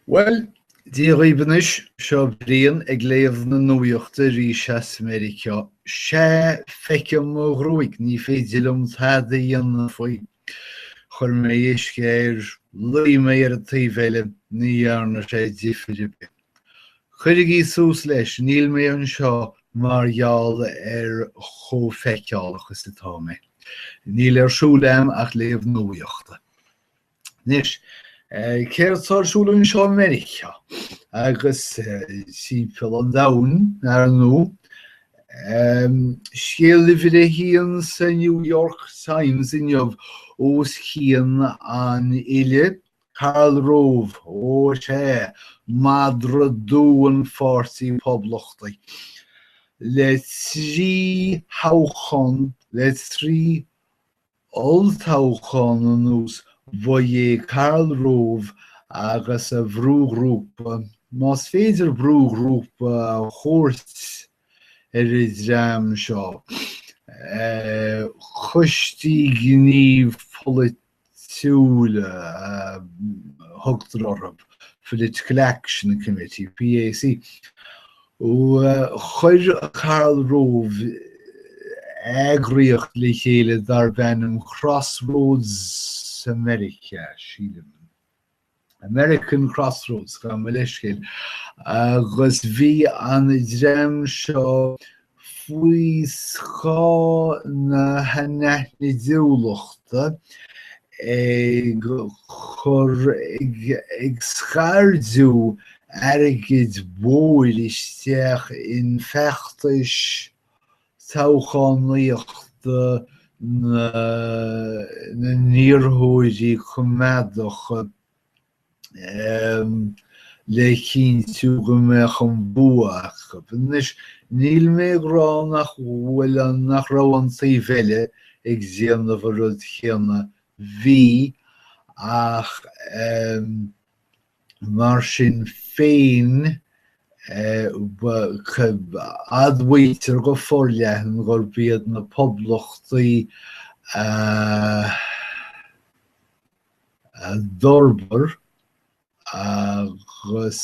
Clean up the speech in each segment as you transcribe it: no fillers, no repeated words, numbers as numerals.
Well, die ribenish seo brian ag léamh na nuaachta ríseas Meiricea. Sé feice mo ghruig ní féidirlum táda dhéanana faoi. Chur mé iscéir luí mé ar a taobhéile ní dhearna sé ddífeidir be. Chuirigh í sús leis, níl mé an seo mar gheall ar chó feiceálachas atá mé. Níl ar siúlám ach léamh nuaachta. Nis, céir tarsúlainn seo Meiricea agus simple an domhan ar nó. Scéalifid é hían sa New York Times inniuh os hían an ile Karl Rove ó sé madra dúan fórsaí poblachtaí. Le trí oltáchan an nús bhaidh Karl Rove agus a bhrúgrúpa, más féidir bhrúgrúpa chóirt ar I dream seo. Chustí gníomh politiúla thugtar orthu, Political Action Committee, PAC. Chuir Karl Rove agriocht le chéile dar bheanam Crossroads America sílim. American Crossroads gan me leiscéil. Agus bhí an dream seo faoi sá na haneithne diúlachta chur ag scairdiú airgid bóil isteach in feachtais táchaníochta na níorthóirí chumadach le cinntiú go mbeadh an buach. Nis níl mé rá nach bhfuil nach rá an taobhéile ag déanamh a rud chéanna bhí ach mar sin féin admhaítear go forleathan gur bíad na poblachtaí dorbar agus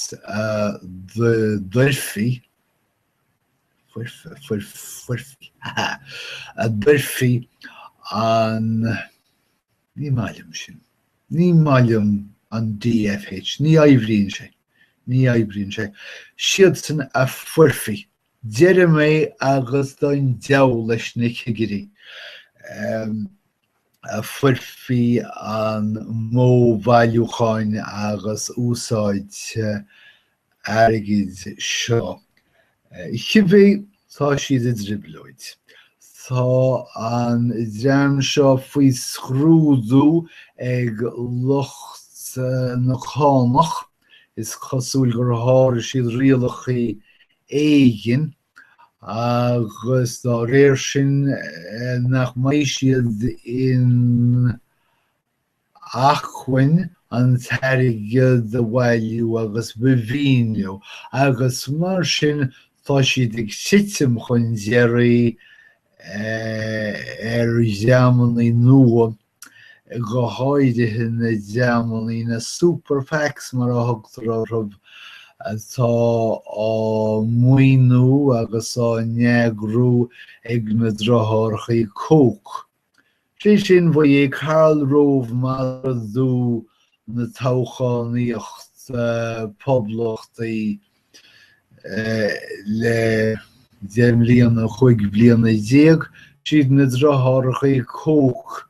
d'uirfí an ní mailim sin. Ní mailim an DFH, ní aibhríonn sé. Siad san a fuirfí. Deireadh mé agus dain deabh leis na cigéirí. A fuirfí an mó bhailiúcháin agus úsáid airgid seo. Chibé tá siad a driblóid. Tá an dream seo faoi scrúdú ag lucht na chánach. Is chosúil gur tháir siad rialachaí éigin agus dá réir sin nach mbeidh siad in achhainn an tairge de bhailiú agus bhíniú agus mar sin tá siad ag sitim chun deireadh ar deamanaí nua go háirithe na deamanaí na superfax mar a thugtar orthu tá á muoinú agus á neagrú ag na drothorchaí cóc. Sé sin bhaidh Karl Rove madradú na táchaníocht poblachtaí le 10 bliana 5 bliana 10 siad na drothorchaí cóc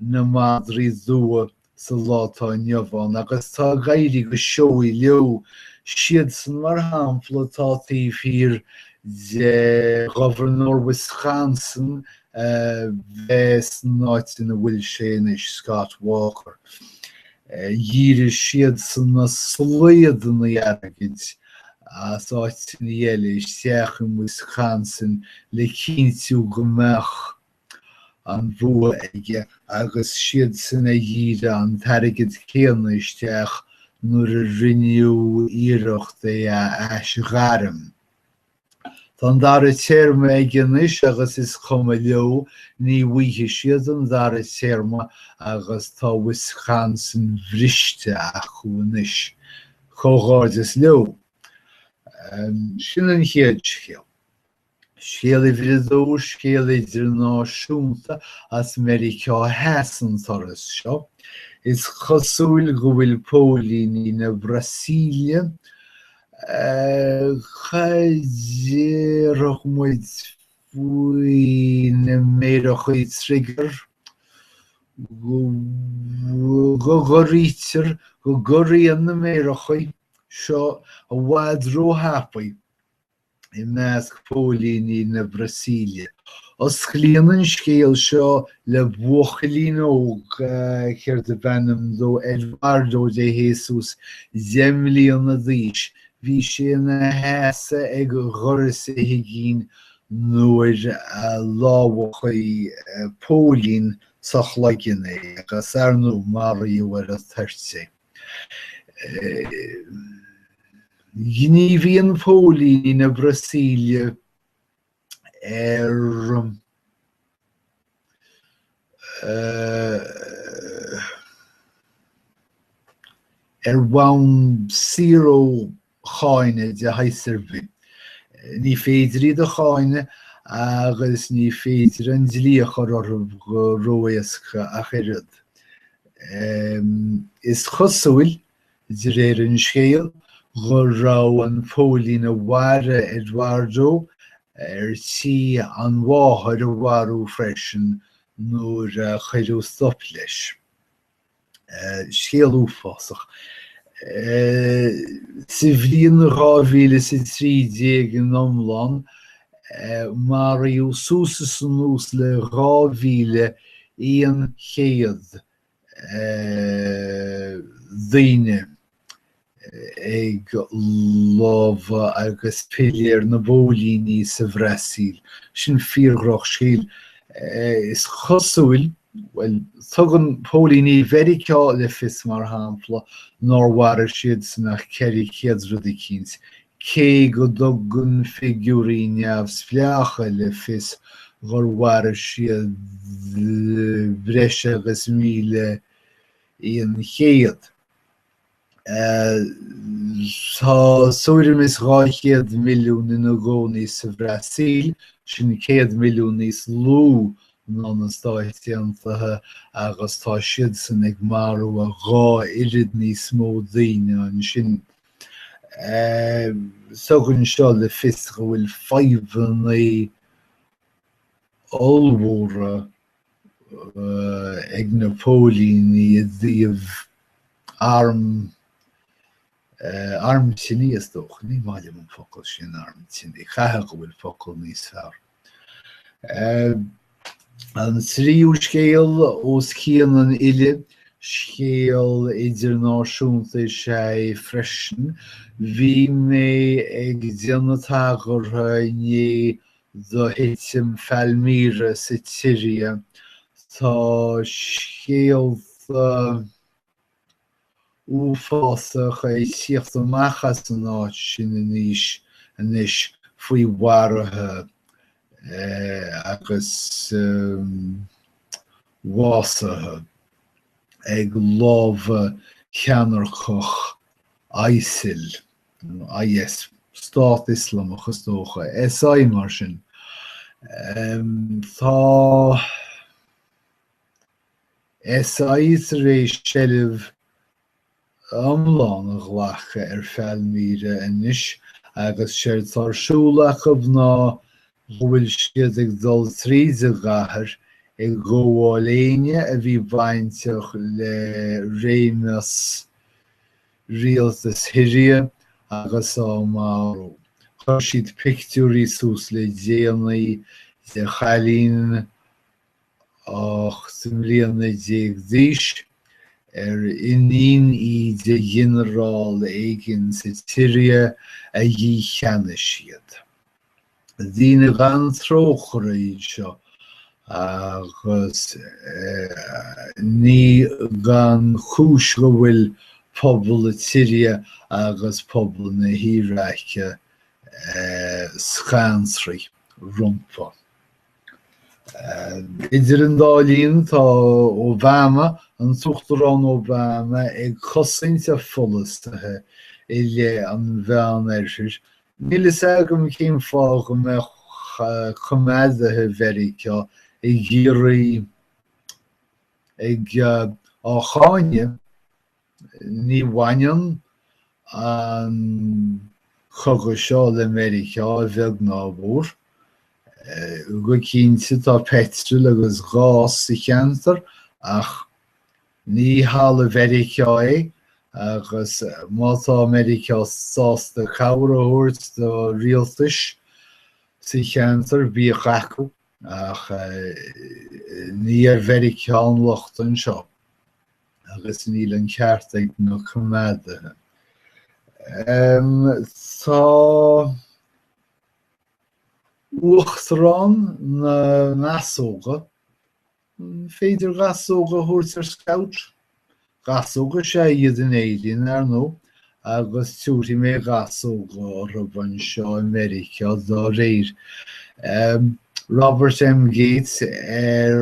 na madradú sa látá neamháin agus tá gairí go seoí leo siad san mar hampla tátaí fír de Governor Wisconsin bheith náit na bhfuil sé is Scott Walker. Dhíre siad san na sléideanna airgid áit na dhéile isteach in Wisconsin le cinntiú go mbeadh an bhua aige agus siad san a dhíre an tairgid chéanna isteach nuair a rinneadh iarracht é ais gharm. Tá dar a téirme aige agus is chuma leo ní bhuaithe siad an dar a téirme agus tá Wisconsin bhriste a chuanis. chogádas leo. Sin an chéad scéal. Scéal bhridó scéal idirnáisiúnta as Meiricea heasan toras seo. Is chosúil go bhfuil póilíní na Brasília chadéireach muid faoi na Meiricea trigger go gorítear go goríon na Meiricea seo a bhádró hapaí I measc póilíní na Brasília. Os chlíonann scéal seo le buachalín óg céir de bhenim dó Eduardo de Jesus Zemlíonna dhís. Bhí sé na héasa ag ghoras a higín nuair lámhachaí pólín sa chloigeanna agus arnú Mario ar a thuirte. Gníomhaíonn pólíní na Brasília bhain síró cháine de haisirbe. Ní féidir iad a cháine agus ní féidir an dlíoch ar go róéasca a chirid. Is chosúil de réir an scéal go rá an pólín a bhara Eduardo tí an bháthar a bharú freisin nuair chuirú stop leis. Scéal úfásach. Sa bhliain 2013 in Iomlán, Mario súsa san nús le 2,100 dhaoine ag lámha agus pilléir na bólíní sa Bhrasaíl. Sin fíorghraach scéal. Is chosúil, well, tugann pólíní Meiricea le fios mar shampla nár mhair siad sanna ceirí chéad rudaí cíns. Cé go dtugann figúrí neamhs fleacha le fios gur mhair siad breise agus 1,100. Tá sóirim is 200 milliún in a gcónaí sa Bhrasaíl, sin 100 milliún níos lú ná na Stáit Aontaithe agus tá siad san ag marú a 2 oiread níos mó daoine an sin. Tugann seo le fios go bhfuil 5 ollmhóra ag na pólíní a dtíobh arm sinní is dóch, ní mailim an focail sin arm sinní, chatha go bhfuil focail níos fearr. An tríú scéal os cían an uile, scéal idirnáisiúnta sé freisin, bhí mé ag déanatá gur ní do héitim Meiricea sa Tíria. Tá scéal úfásach é síocht amachchas an áit sin anis faoi mhairithe agus mhásathe ag lámha cheanarcach ISIL, IS, Stát Islamachas dócha, SI mar sin. Tá SI tar éis seileadh Iomlán a ghlacha Meiricea inis, agus séir tarsúlach ná bhfuil siad ag dul tríd a gcathair ag gcomháiléine a bhí bainteach le réimeas rialtas Hiria agus á Mauro. Chuir siad pictiúirí sús le déanaí de chalín 8,000 dhís inín I de ghinearál éigin sa Tíria a dhí cheana siad. Dhína gan tróchara iad seo agus ní gan chúis go bhfuil pobl a Tíria agus pobl na híreice scansraí rompa. Idir an dálín tá Obama an tuchttar an Obama ag chosainte folastathe I le an bhean airthir. Nílas agam cén fága me chomádathe Meiricea I ggéirí ag á cháine ní bhaineann an chogad seo le Meiricea a bheag nábhór. Go cinnte tá petrol agus gás sa cheantar ach ní hála Meiricea é agus má tá Meiricea sásta cabhar a thabhairt do rialtas sa cheantar bí chacu ach ní Meiricea an lochtain seo agus níl an ceart ag na comádathe. Tá uachtarán na ngasóga, féidir gasóga thabhairt ar scout. Gasóga sé iad an éilíonn nó agus túirtí mé gasóga orthu an seo in Meiricea dá réir. Robert M. Gates ar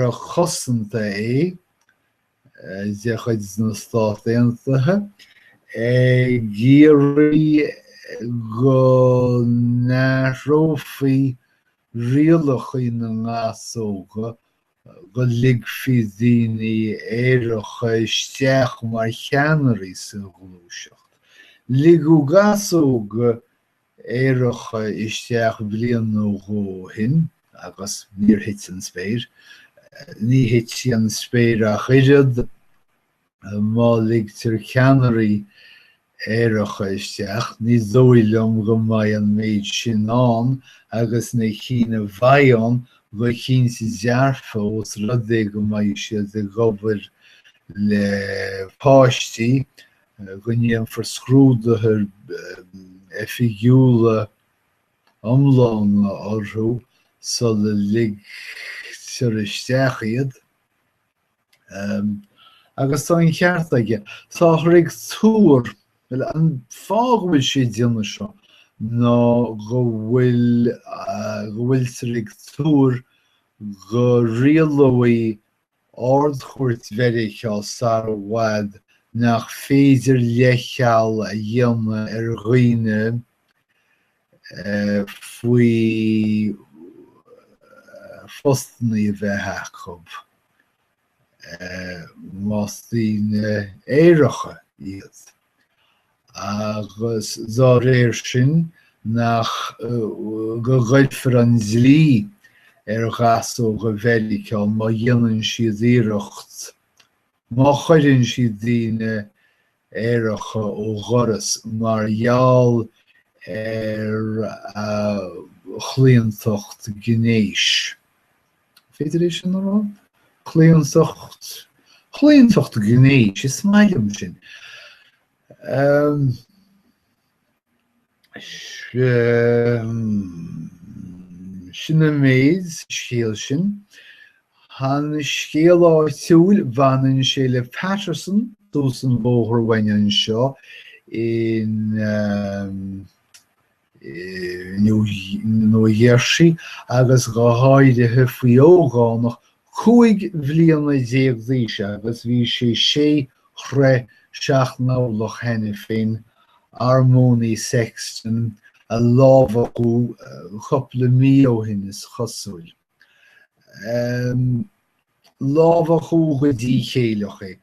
a chosanta é de chuid na Stáit Aontaithe géirí go nárófaí rialacha na ngasóga go ligfí daoine éireacha isteach mar cheannarí sa ghluaiseacht. Ligú gasóga éireacha isteach bliain nó hin agus níor hit an spéir. Ní hit sí an spéir a chuiread má ligtar cheannarí éireacha isteach. Ní dóilem go mbeidh an méid sin an agus na cína bhaidh go cinn sa dearfa os rud é go mbeidh siad a gobhar le páistí go níon forscrúdaithe figiúla iomlán orthu sa le ligtar isteach iad. Agus tá an cheart aige. Tá chuirigh túr an fághail sé déanana seo ná go bhfuil tuirigh túr go rialóidh ardchuirt Meiricea sar bhfad nach féidir leithcheall a dhéanamh ar dhaoine faoi fostaí a bheith acu más daoine éireacha iad. Agus dá réir sin nach go gcuidfear an dlí ar gasóga Meiricea má dhéanann siad iireacht. Má chuireann siad daoine éireacha ó ghoras mar gheall ar chlíontocht gnéis. Féidir é sin ará? Chlíontocht gnéis, is maithlim sin. Sin a méid scéal sin. Han scéal áitiúil bhanan sé le Patterson dús an bóthar bhaine seo in New Jersey agus go háirithe faoi ógánach 5 bhliain 10 agus bhí sé chre seachtnáladh henne féin Harmony Sexton a lábhachú chopla mío hinnis chosúil. Lábhachú go dtí chéalach é.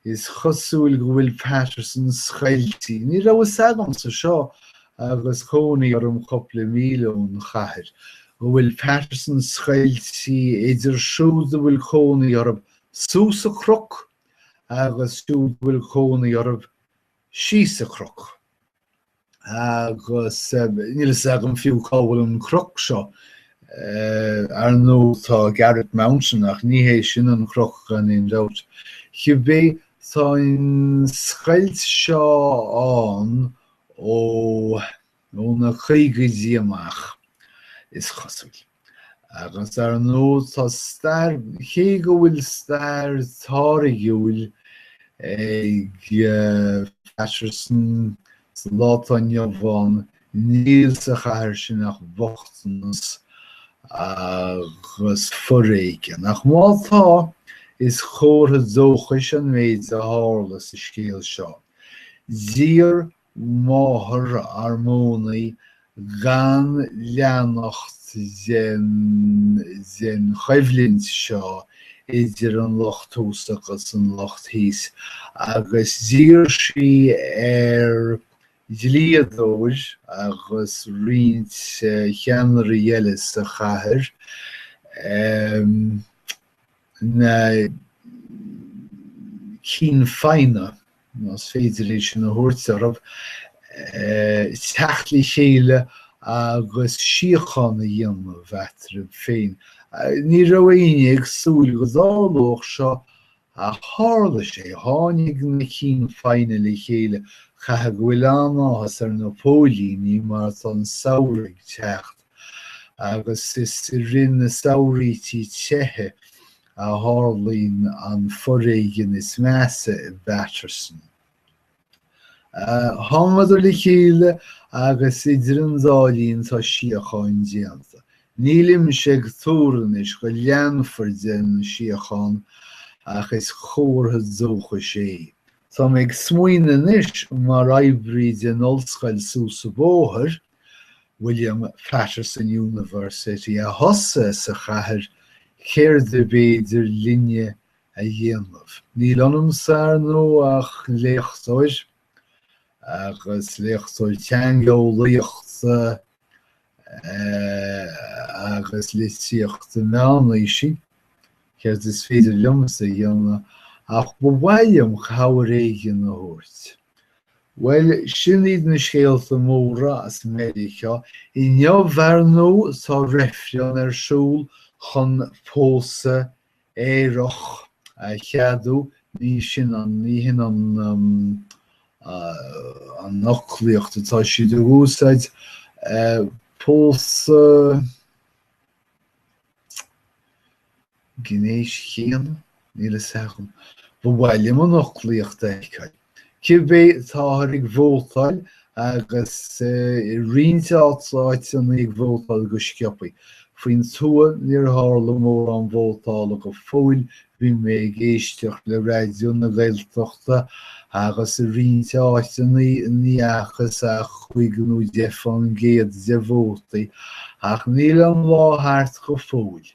Is chosúil go bhfuil Patterson schailtí. Ní rah sagam sa seo agus chónaí orm chopla míleún chathair. Go bhfuil Patterson schailtí idir siúd a bhfuil chónaí orm sús a croc agus siúd bhfuil chónaí orm síos a croc. Agus níl sagam fiú cábhfuil an croc seo ar nó tá Garrett Mountain ach ní hé sin an croc gan in dát. Chibé tá an schailtí seo an ó na chuige amach is chosúil. Agus ar nó tá stair ché go bhfuil stair táirgiúil ag Patterson sa látáin bhán níl sa chathair sin nach bhochtans agus forréigen. Nach mátá is chóir dóchas an méid a hála sa scéal seo. Dír máthar armónaí gan leannacht den chaimhlinn seo idir an locht túsachas an locht híos agus dír sí líadóir agus rint cheannar dhéile sa chathair na cín féine nás féidir éis sin na thuairt teachtlí chéile agus síochána dhéanamh bheatar féin. Ní raibh ag súil go dálóch seo a hála sé tháinig na cín féine le chéile chatha go bhfuil áthas ar na pólíní mar an samhraidh teacht agus is rinn na samhraidtí tithe a hálíonn an forréigean is measa i Batterson. Hámadidir le chéile agus idir an dálíonn tá síocháin déanta. Nílim sé go túranis go leanfar den síocháin ach is chóirtha dócha sé. Tá ag smaoinenis mar oibrií den ollscoil súsa bóthir William Patterson University a thosa sa chathair céirde beidir linne a dhéanamh. Níl anamsar nó ach léachtáir agus léachtáil teangeolaíochta agus lítíochta meánaisi céir is féidir liomsa dhéanamh ach ba bhailm chabhréigean na thuairt. Well, sin iad na scéalta móra as Meiricea, I neamhbharnú tá reifreán ar siúl chun pósa éireach a cheadú ní sin an noclaíocht atá siad a úsáid pósa gnéis chéan níl a sagam ba bhailm an noclaíocht éiceáil. Cibé táthar ag bhótáil agus rionte átáit an ag bhótáil go scioppaí. Faoin tua níor tharla mór an bhótáil go fóil bhí mé ag éisteach le raidió na Gaeltachta agus rionte áit an níachas a chuigeanú defan géad de bhótaí ach níl an láthart go fóil.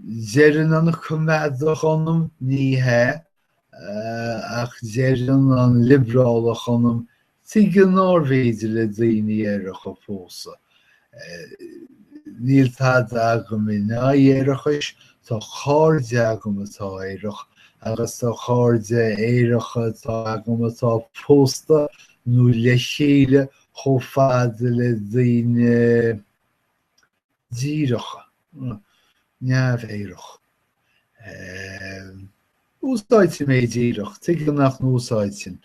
Dearan an cumádach anam ní he ach dearan an liberálach anam tuige nárbhéidir le daoine éireach a pósa. Níl tá agam I ná éireachais tá cháirde agam atá éireach agus tá cháirde éireacha tá agam atá pósta nó le chéile chomh fada le daoine díreacha neamhéireach. Úsáidte méid díreach, tuige nach úsáidtin.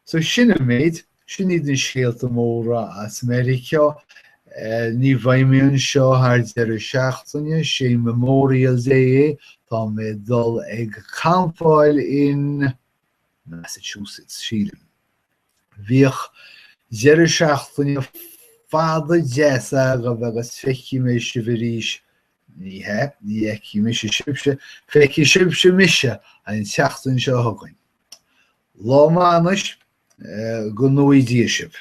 So sin a méid, sin iad na scéalta móra as Meiricea, ní bhaimíonn seo thar deir seachtaine sé Memorial Day tá mé dul ag campáil in Massachusetts, sílim. Bhíoch deir seachtaine fada deasa agus feici mé sibhríis ní he, ní eici mé sibse, feici sibse mise an seachtain seo thugainn. Lá mánas go nuaidí sib.